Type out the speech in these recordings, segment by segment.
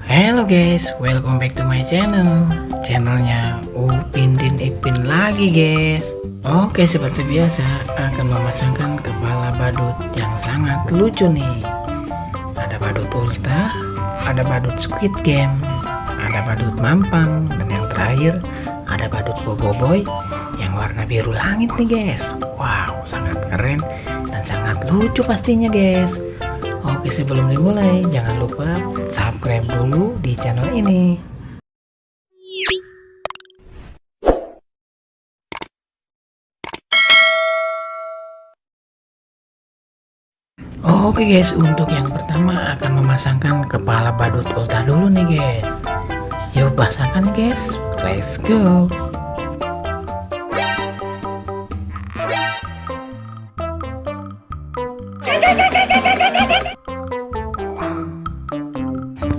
Hello guys, welcome back to my channelnya Upin dan Ipin lagi guys. Oke, seperti biasa akan memasangkan kepala badut yang sangat lucu nih. Ada badut ulta, ada badut squid game, ada badut mampang, dan yang terakhir ada badut boboiboy yang warna biru langit nih guys. Wow, sangat keren dan sangat lucu pastinya guys. Oke, sebelum dimulai jangan lupa subscribe dulu di channel ini. Oke guys, untuk yang pertama akan memasangkan kepala badut ulta dulu nih guys. Yuk pasangkan nih guys, let's go.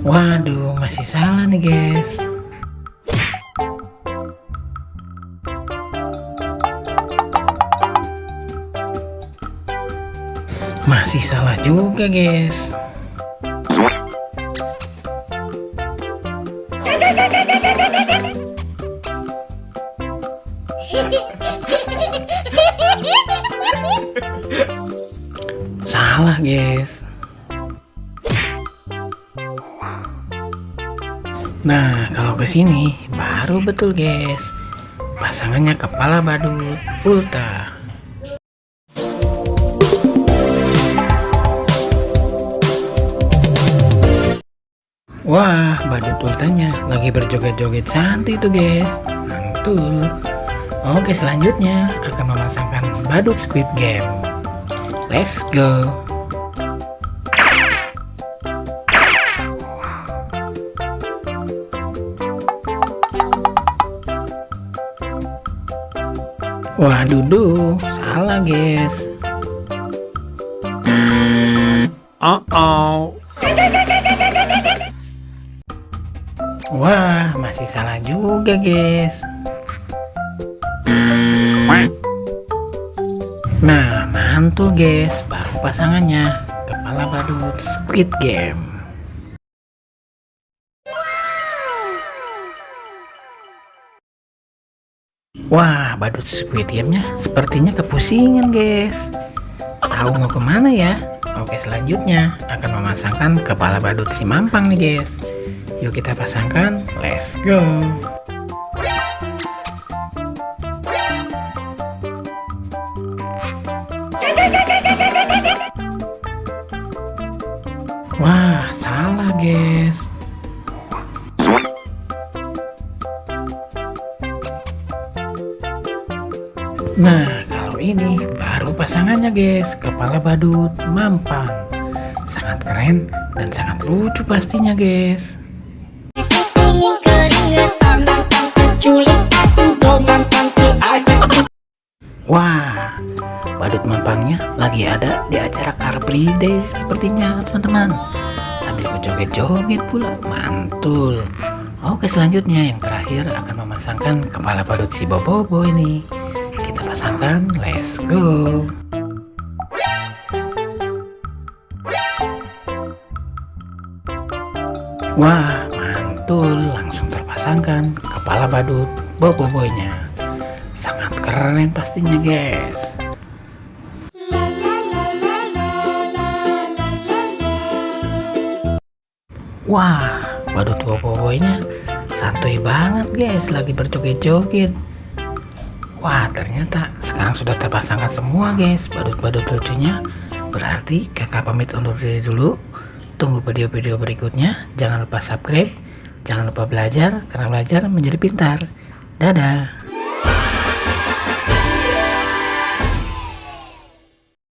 Waduh, masih salah nih guys. Masih salah juga guys. Salah guys. Nah, kalau ke sini baru betul guys. Pasangannya kepala badut ulta. Wah, badut ultanya lagi berjoget-joget cantik tuh guys. Mantul. Oke, selanjutnya akan memasangkan badut squid game. Let's go. Waduh, salah guys. Wah, masih salah juga guys. Nah, mantul guys, baru pasangannya kepala badut squid game. Wah, badut squid game-nya sepertinya kepusingan guys. Tahu mau kemana ya? Oke, selanjutnya akan memasangkan kepala badut si mampang nih guys. Yuk kita pasangkan, let's go. Wah, salah guys. Nah, kalau ini baru pasangannya guys, kepala badut mampang. Sangat keren dan sangat lucu pastinya guys. Wah, badut mampangnya lagi ada di acara Car Free Day sepertinya teman-teman. Sambil joget-joget pula, mantul. Oke, selanjutnya yang terakhir akan memasangkan kepala badut si boboiboy ini. Kita pasangkan, let's go. Wah, mantul, langsung terpasangkan kepala badut boboiboynya. Sangat keren pastinya guys. Wah, badut boboiboynya santuy banget guys, lagi berjoget-joget. Wah, ternyata sekarang sudah terpasangkan semua guys badut-badut lucunya. Berarti kakak pamit undur diri dulu. Tunggu video-video berikutnya. Jangan lupa subscribe, jangan lupa belajar, karena belajar menjadi pintar. Dadah.